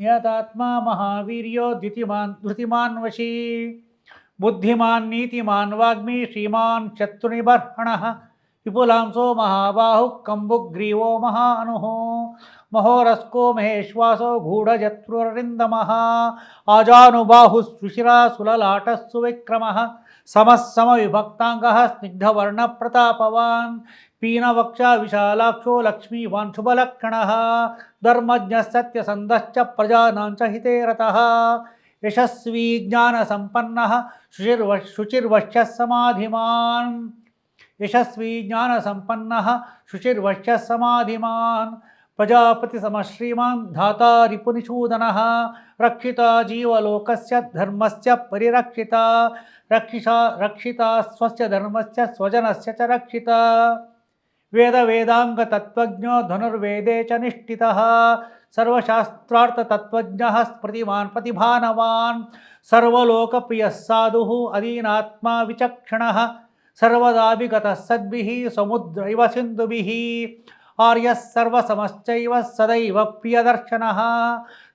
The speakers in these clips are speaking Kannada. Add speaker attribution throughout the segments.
Speaker 1: ನಿಯತಾತ್ಮ ಮಹಾವೀರ್ಯೋ ಧೃತಿಮಾನ್ ವಶೀ ಬುದ್ಧಿಮಾನ್ ನೀತಿಮಾನ್ ವಾಗ್ಮಿ ಶ್ರೀಮಾನ್ ಶತ್ರುನಿಬರ್ಹಣಃ ವಿಪುಲಾಂಸೋ ಮಹಾಬಾಹು ಕಂಬುಗ್ರೀವೋ ಮಹಾನುಃ ಮಹೋರಸ್ಕೋ ಮಹೇಶ್ವಾಸೋ ಗೂಢಜತ್ರುರರಿಂದಮಃ ಆಜಾನುಬಾಹು ಸುಶಿರಾ ಸುಲಲಾಟಸ್ಸು ವಿಕ್ರಮಃ ಸಮವಿಭಕ್ತಾಂಗಃ ಸ್ನಿಗ್ಧವರ್ಣ ಪ್ರತಾಪವಾನ್ ಪೀನವಕ್ಷ ವಿಶಾಲಾಕ್ಷೋ ಲಕ್ಷ್ಮೀವಾನ್ ಶುಭಲಕ್ಷಣಃ ಧರ್ಮಜ್ಞ ಸತ್ಯಸಂಧಶ್ಚ ಪ್ರಜಾನಾಂಚ ಹಿತೇ ರತಃ ಯಶಸ್ವಿ ಜ್ಞಾನಸಂಪನ್ನಃ ಶುಚಿರ್ವಶ್ಯ ಸಮಾಧಿಮಾನ್ ಯಶಸ್ವಿ ಜ್ಞಾನಸಂಪನ್ನಃ ಶುಚಿರ್ವಶ್ಯ ಸಮಾಧಿಮಾನ್ ಪ್ರಜಾಪತಿ ಸಮಶ್ರೀಮಾನ್ ಧಾತಾ ರಿಪುನಿಷೂದನಃ ರಕ್ಷಿತಾ ಜೀವಲೋಕಸ್ಯ ಧರ್ಮಸ್ಯ ಪರಿರಕ್ಷಿತಾ ರಕ್ಷಿತಾ ಸ್ವಸ್ಯ ಧರ್ಮಸ್ಯ ಸ್ವಜನಸ್ಯ ಚ ರಕ್ಷಿತಾ ವೇದಾಂಗ ತತ್ವಜ್ಞೋ ಧನುರ್ವೇದೇ ಚ ನಿಷ್ಠಿತಃ ಸರ್ವಶಾಸ್ತ್ರಾರ್ಥ ತತ್ವಜ್ಞಃ ಸ್ಮೃತಿಮಾನ್ ಪ್ರತಿಭಾನವಾನ್ ಸರ್ವಲೋಕಪ್ರಿಯಃ ಸಾಧುಃ ಅಧೀನಾತ್ಮ ವಿಚಕ್ಷಣಃ ಸರ್ವದಾಭಿಗತಃ ಸದ್ಭಿಃ ಸಮುದ್ರ ಇವ ಸಿಂಧುಭಿಃ ಆರ್ಯಃ ಸರ್ವಸಮಶ್ಚೈವ ಸದೈವ ಪ್ರಿಯದರ್ಶನಃ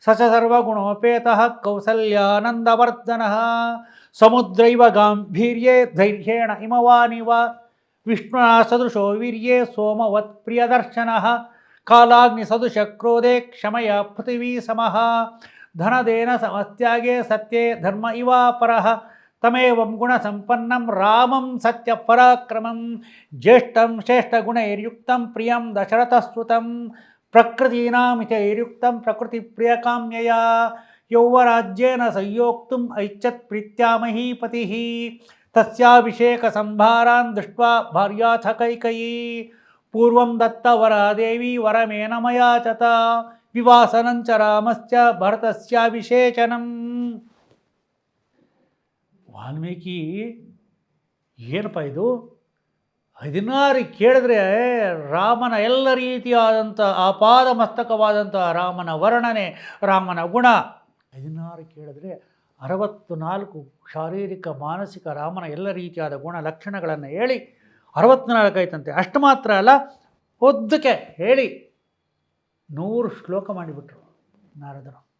Speaker 1: ಸ ಚ ಸರ್ವಗುಣೋಪೇತಃ ಕೌಸಲ್ಯಾನಂದವರ್ಧನಃ ಸಮುದ್ರೈವ ಗಾಂಭೀರ್ಯೇ ಧೈರ್ಯೇಣ ಇಮವಾನಿವ ವಿಷ್ಣುನಾ ಸದೃಶೋ ವೀರ್ಯೇ ಸೋಮವತ್ ಪ್ರಿಯದರ್ಶನಃ ಕಾಲಾಗ್ನಿಸದೃಶ ಕ್ರೋಧೇ ಕ್ಷಮಯ ಪೃಥಿವೀ ಸಮಃ ಧನದೇನ ಸಮತ್ಯಾಗೇ ಸತ್ಯೇ ಧರ್ಮ ಇವಾಪರಃ ತಮೇವಂ ಗುಣಸಂಪನ್ನಂ ರಾಮಂ ಸತ್ಯಪರಾಕ್ರಮಂ ಜ್ಯೇಷ್ಠಂ ಶ್ರೇಷ್ಠಗುಣೈರ್ಯುಕ್ತಂ ಪ್ರಿಯಂ ದಶರಥಸ್ತುತಂ ಪ್ರಕೃತೀನಾಮಿತೈರ್ಯುಕ್ತಂ ಪ್ರಕೃತಿಪ್ರಿಯಕಾಮ್ಯಯ ಯೌವರಾಜ್ಯೇನ ಸಂಯೋಕ್ತುಂ ಐಚ್ಛತ್ ಪ್ರೀತ್ಯಾ ಮಹೀಪತಿಃ ತಸ್ಯಾಭಿಷೇಕಸಂಭಾರಾನ್ ದೃಷ್ಟ್ವಾ ಭಾರ್ಯಾಥ ಕೈಕಯೀ ಪೂರ್ವಂ ದತ್ತವರಾ ದೇವಿ ವರಮೇನ ಮಯಾಚತ ವಿವಾಸನಂಚ ರಾಮಸ್ಯ ಭರತಸ್ಯಾಭಿಷೇಚನಂ. ವಾಲ್ಮೀಕಿ ಏನಪ್ಪ ಇದು 16 ಕೇಳಿದ್ರೆ ರಾಮನ ಎಲ್ಲ ರೀತಿಯಾದಂಥ ಆಪಾದ ಮಸ್ತಕವಾದಂಥ ರಾಮನ ವರ್ಣನೆ, ರಾಮನ ಗುಣ 16 ಕೇಳಿದ್ರೆ 64 ಶಾರೀರಿಕ ಮಾನಸಿಕ ರಾಮನ ಎಲ್ಲ ರೀತಿಯಾದ ಗುಣ ಲಕ್ಷಣಗಳನ್ನು ಹೇಳಿ 64 ಆಯ್ತಂತೆ. ಅಷ್ಟು ಮಾತ್ರ ಅಲ್ಲ, ಉದ್ದಕ್ಕೆ ಹೇಳಿ 100 ಶ್ಲೋಕ ಮಾಡಿಬಿಟ್ರು ನಾರದರು.